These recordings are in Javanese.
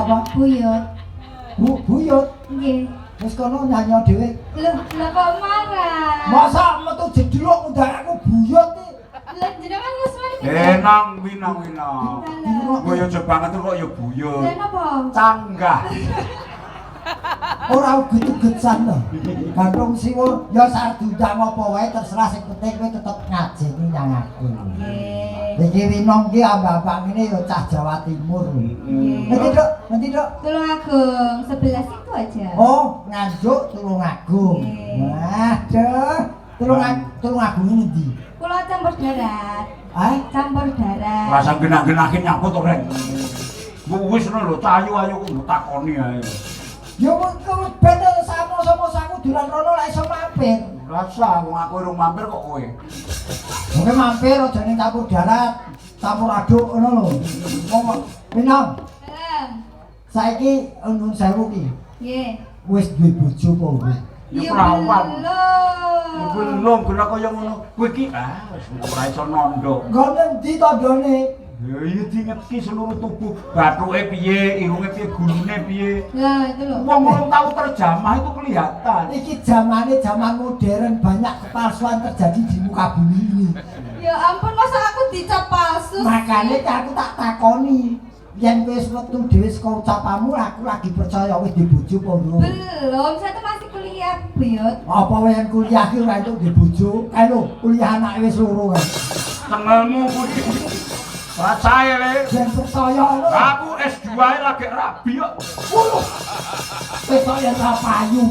Apa? Buyut. Buyut. Nggih. Wis kono nyanyi dhewe. Loh kok marah? Masa metu jedhelok ngundang aku buyut iki. Lah jenengan wis mari. Nang winang. Kowe yo banget kok yo buyut. Lah napa? Canggah. Ora uget-ugetan lho. Gantung siwur ya sardundang apa wae terserah sing penting kowe tetep ngajeni nyang aku. Nggih. Iki winong ki ambak-ambak ngene ya cah Jawa Timur. Nanti Dok, nanti Dok. Tulungagung 11 itu aja. Oh, Nganjuk Tulungagung. Waduh, Tulungagung ini ndi? Pulau campur darat. Campur darat. Rasa genah-genahin nyaput to, Rek. Wis ngono lho, cayu ayo ku takoni ae. Ya mengko ben sama-sama aku dolan rono lek iso mampir. Rasa wong aku urung mampir kok kowe. Oke mampir aja ning campur darat, campur aduk ngono lho. Wong Minang, saiki nun sewu ki. Nggih. Wis duwe bojo apa kowe? Ya perawan. Belum. Belum kena kaya ngono. Kowe iki wis ora iso nandha. Nggon ndi tandane? Ya iya dingetki seluruh tubuh. Bathuke piye, irunge piye, gulune piye. Lah itu lho. Wong urung tau terjamah itu kelihatan. Iki zaman modern, banyak kepalsuan terjadi di muka bumi ini. Ya ampun, masa aku dicap palsu? Makanya aku tak takoni. Yen wis metu dhewe saka ucapanmu aku lagi percaya wis dibojo apa belum? Belum, saya tuh masih kuliah, Buyut. Apa wae yen kuliah ki ora entuk dibojo? Kae lho, kuliah anake wis loro kan. Tengelmu kuwi. Bacae le. Yen percaya lho. Aku S2 lagi rabi kok. Wis kok yen ra payu.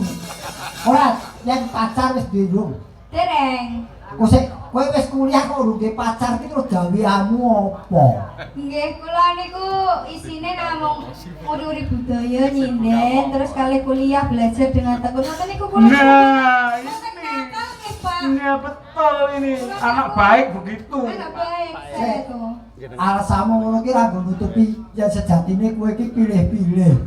Ora, yen pacar wis durung. Dereng. Kok sik kowe wis kuliah kok urung duwe pacar ki terus gaweanmu apa? Nggih, kula niku isine namung uri-uri budaya nyinden, terus kali kuliah belajar dengan tekun. Ngoten niku kula. Nah, ini. Nakal nih, Pak. Iya betul ini. Anak baik begitu. Anak baik saya tuh. Alasanmu ngono ki ra nutupi yen sejatine kowe iki pilih-pilih.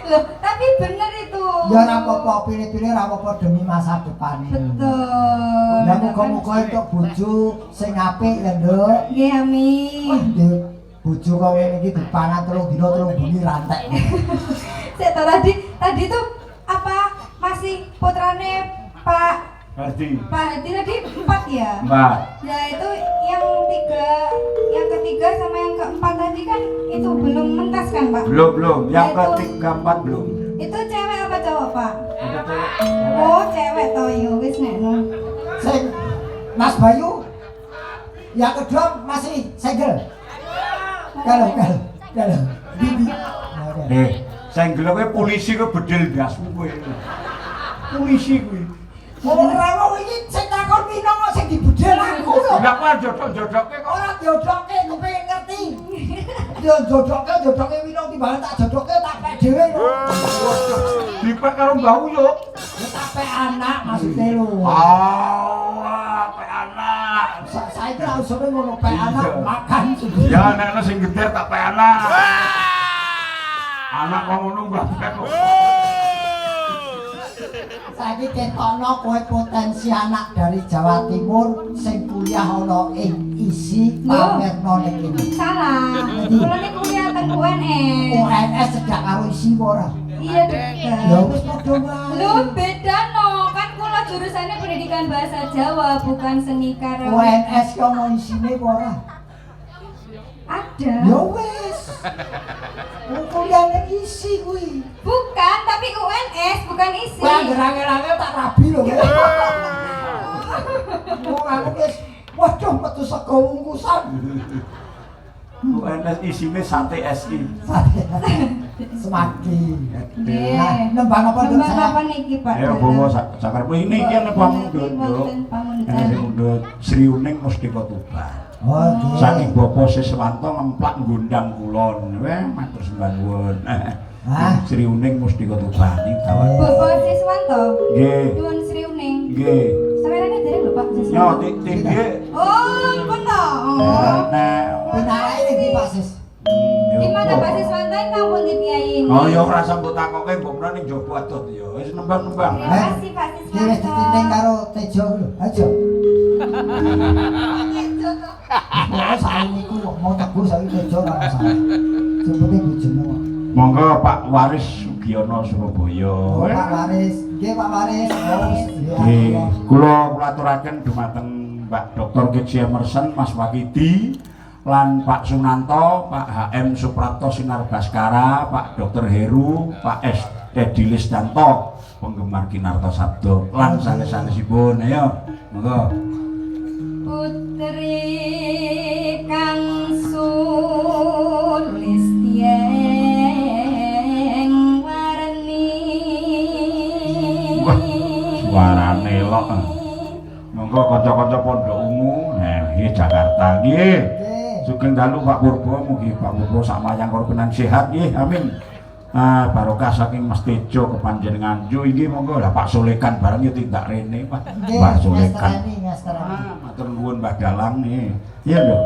Loh, tapi bener itu. Ya ora apa-apa pilih-pilih ora apa-apa demi masa depan. Betul. Lah muga-muga entuk bojo sing apik ya, Nduk. Nggih, amin. Wah, Nduk, bojo kok ngene iki dipangan 3 dina 3 bengi rantek. Saya tahu tadi tuh apa masih putrane Pak Hadi. Hadi tadi 4 ya? Mbak. Ya itu yang ketiga sama yang keempat tadi kan itu belum mentas kan Pak? Belum. Yang Ya, itu- ketiga 4 belum. Itu cewek apa cowok Pak? Itu tuh. Oh cewek toh yo wis ngono. Sing Mas Bayu yang kedua masih segel. Kalau Bibi. Senggel kowe polisi kowe bedil dasmu kowe. Polisi kowe. Ora kok iki sing takon Minang kok sing dibedel aku lho. Lah kok jodok-jodoke kok. Ora diodokke kepengin ngerti. Yo jodoke Minang timbangan tak jodoke tak pek dhewe lho. Dipek karo mbahmu yo. Ya tak pek anak maksudnya lho. Pek anak. Saiki ra usune ngono pek anak makan sendiri. Ya nek sing gede tak pek anak. Anak kok ngono mbah pek kok. Saiki ketokno kowe potensi anak dari Jawa Timur sing kuliah ana ing isi pamerno ning kene. Salah. Kula niku kuliah teng UNS. UNS cedak karo isi ora. Iya deket. Ya wis padha wae. Lu beda no, kan kula jurusannya pendidikan bahasa Jawa bukan seni karawitan. UNS ki ana isine ora. Ada. Ya wis. Kuliah ning isi kuwi. Bukan, tapi UNS bukan isi. Kowe anggere angel-angel tak rabi lho. Wong aku wis waduh metu saka wungkusan. UNS isine sate SI. Semaki. Nggih. Nah, nembang apa Duk? Nembang apa niki Pak? Ya bawa sakarep ini iki nek pamundhut. Wonten pamundutan. Nek mundhut Sri Uning Mustika Tuban. Oh, nggih. Saking Bapak Siswanto ngemplak ngundang kulon. Weh, matur sembah nuwun. Sri Uning Mustika Tuban iki dawuh. Bapak Siswanto. Nggih. Nuwun Sri Uning. Nggih. Sawerane dereng lho Pak Yo Siswanto. tinggi. Oh, ampun to. Pinake iki Pak Sis. Di mana Pak Siswanto kampung di Piai ini? Oh ya ora sambut takoke mbok menawa ning jaba adot ya. Wis nembang-nembang. Terima kasih Pak Iki wis Siswanto. ditinding karo Tejo lho. Aja. Wah, saiki niku kok mau tegur saiki Tejo ora masalah. Sing penting bojone wae. Monggo Pak Waris Sugiono Surabaya. Oh, Pak Waris, nggih Pak Waris. Nggih, kula aturaken dumateng Mbak Dr. Keci Emerson, Mas Wakidi lan Pak Sunanto, Pak HM Suprapto Sinar Baskara, Pak Dr. Heru, Pak S. Edi Listanto, penggemar Kinarto Sabdo lan sanes-sanesipun. Ayo, monggo. Putri kang Sulistyeng warni. Wah, suarane elok. Monggo kanca-kanca Pondok Ungu, nggih Jakarta nggih. Sugeng dalu Pak Purbo, mugi Pak Purbo sak mayang korpenan sehat nggih. Amin. Barokah saking Mas Tejo kepanjenengan ju inggih monggo lah Pak Solekan bareng yo tindak rene Pak. Mbah Solekan. Matur nuwun Mbah Dalang nih. Iya lho.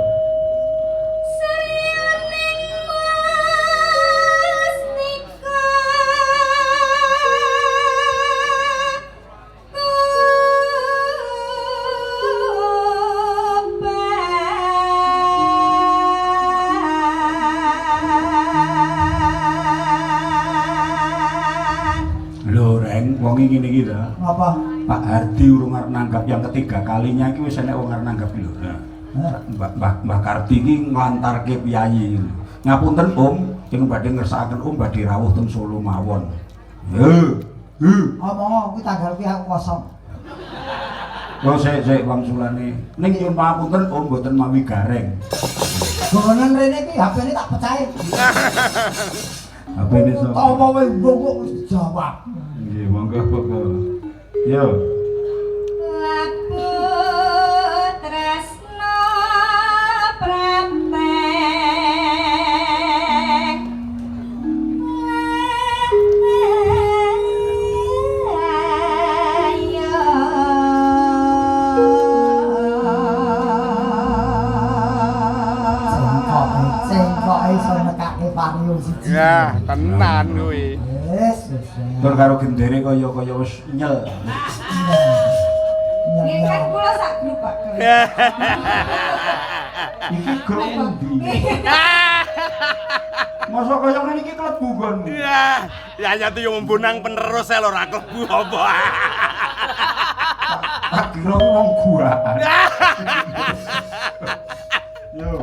Ngene iki lho. Apa? Pak Hardi urung arep nanggap yang ketiga kalinya iki wis enek wong arep nanggap lho. Mbah Karti iki nglantarke piyayi. Ngapunten Om, sing badhe ngersakaken Om badhe rawuh teng Solo mawon. Omong kuwi tanggal ki aku kosong. Yo sik Wang Sulane. Ning nyuwun pamunten Om mboten mawi gareng. Gonan rene iki HP-ne tak pecahe. HP-ne sapa? Apa wae kok jawab. Nggih, monggo. Yo. Labu tresno praktek. Sengkok iso nekake vario siji. Ya, tenan kuwi. Wis. Tur karo gendere kaya wis nyel. Nggih kan kula sak grup Pak. Iki grup endi? Masa kaya ngene iki klebu kon. Ya, ya nyatu yo mbunang penerus lho ora klebu apa. Tak kira wong gua. Yo.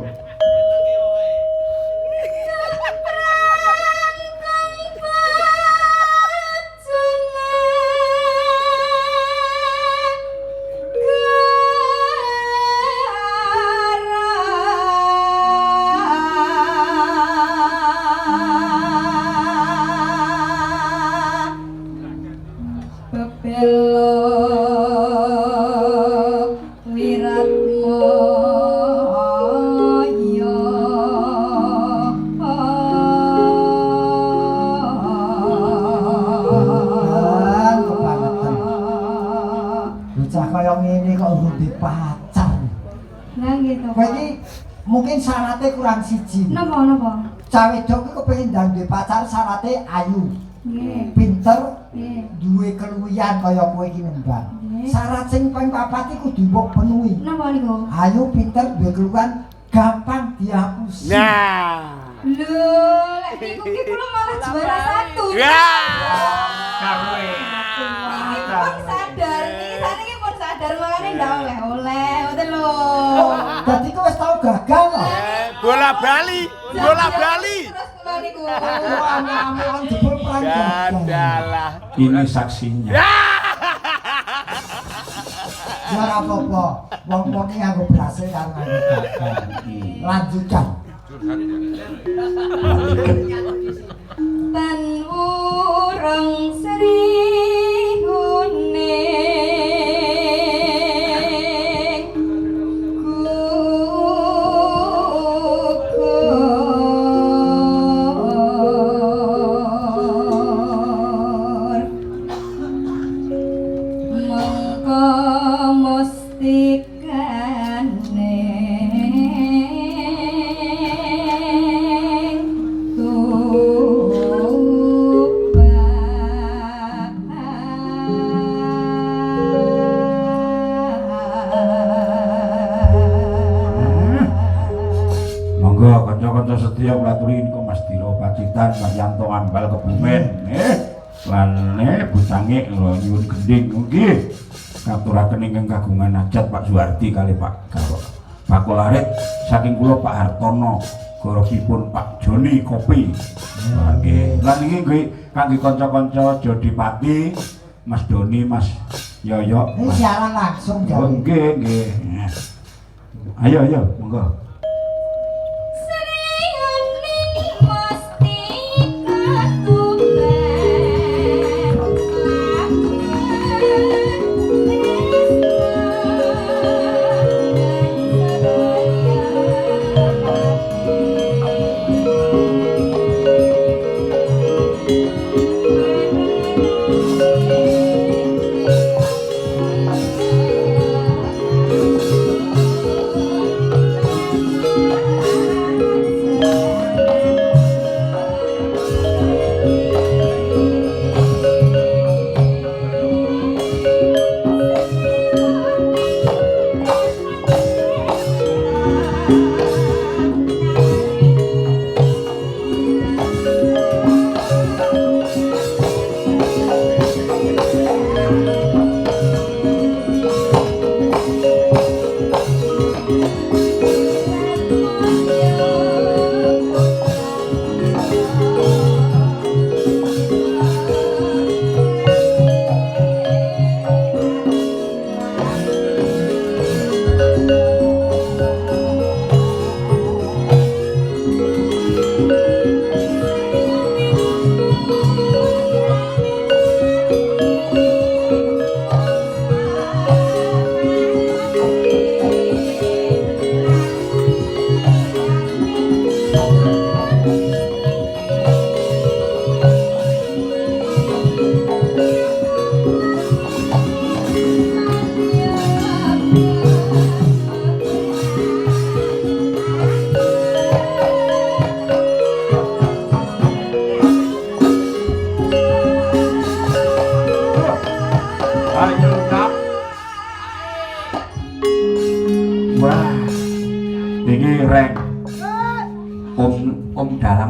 Mungkin syaratnya kurang siji. Napa? Cah wedok iki kepengin ndang duwe pacar syaratnya ayu. Nggih. Pinter, Nggih. duwe keluwihan kaya kowe iki nembang. Nggih. Syarat sing ping 4 iki kudu mbok penuhi. Napa niku? Ayu, pinter, duwe keluwihan, gampang dihapusi. Nah. Lho, lek niku ki kula malah juara 1. Ya. Kawe. Iki pun sadar, iki saniki pun sadar makane ndak oleh-oleh, ngoten lho. Dadi kowe wis tau gagal lho. Bola Bali. Terus kula niku. Amal-amalan jebul perang gagal. Gandalah. Ini saksinya. Ya ora apa-apa. Wong-wong iki nganggo berhasil karo nganggo gagal. Lanjutkan. Tan urang sri Pacitan Karyanto Ambal Kebumen lan bucange lho nyuwun gending nggih ngaturaken ingkang kagungan hajat Pak Suwardi kali Pak Bakularit saking kula Pak Hartono gorogipun Pak Joni Kopi nggih lan iki nggih kangge kanca-kanca Jodipati Mas Doni Mas Yoyo Ini siaran langsung oh, jadi. nggih ayo monggo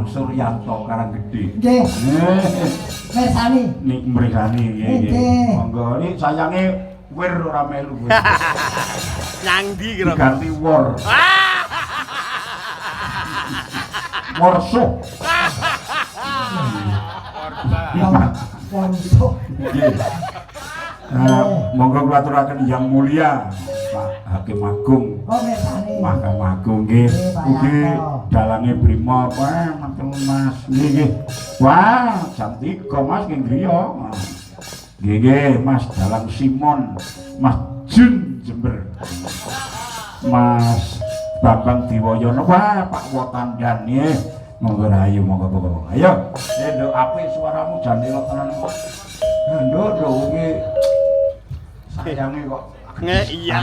Suryanto Karanggede. Nggih. Mersani. Nik mrikani nggih. Monggo iki sayange wir ora melu. Nyang ndi kira? Ganti wor. Worsuh. Worsuh. Monggo kula aturaken yang mulia Pak Hakim Agung. Oh, Mersani. Mahkamah Agung nggih. Ugi dalange Brimob. Wah, matur Mas. Nggih. Wah, jam 3 Mas nggih griya. Nggih, Mas Dalang Simon, Mas Jun Jember. Mas Bambang Diwayono. Wah, Pak Wotandan nggih. Monggo rayu monggo. Ayo, nduk apik suaramu jan elok tenan kok. Nduk iki sayange kok. Iya.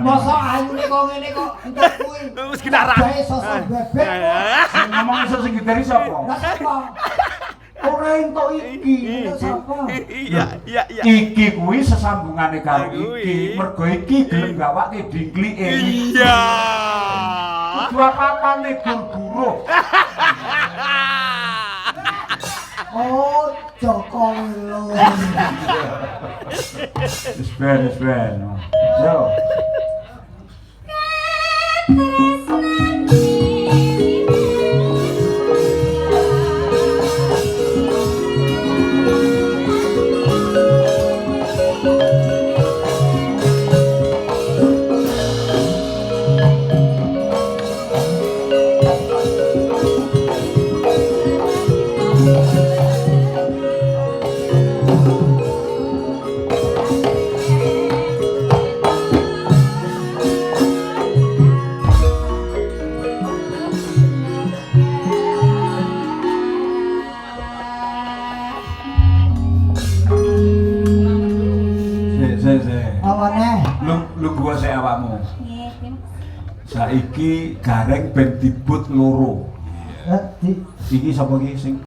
Masa ayune kok ngene kok entuk kuwi. Wis kinara. Sosok bebek. Ngomong iso sing dari sapa? Lah sapa? Ora entuk iki. Sapa? Iya. Iki kuwi sesambungane karo iki. Mergo iki gelem gawake dingklike. Iya. Dua papane guru. Oh, Joko Wilung. Wis ben. Yo. Lu gua sik awakmu. Saiki gareng ben dibut loro. Iki sapa iki sing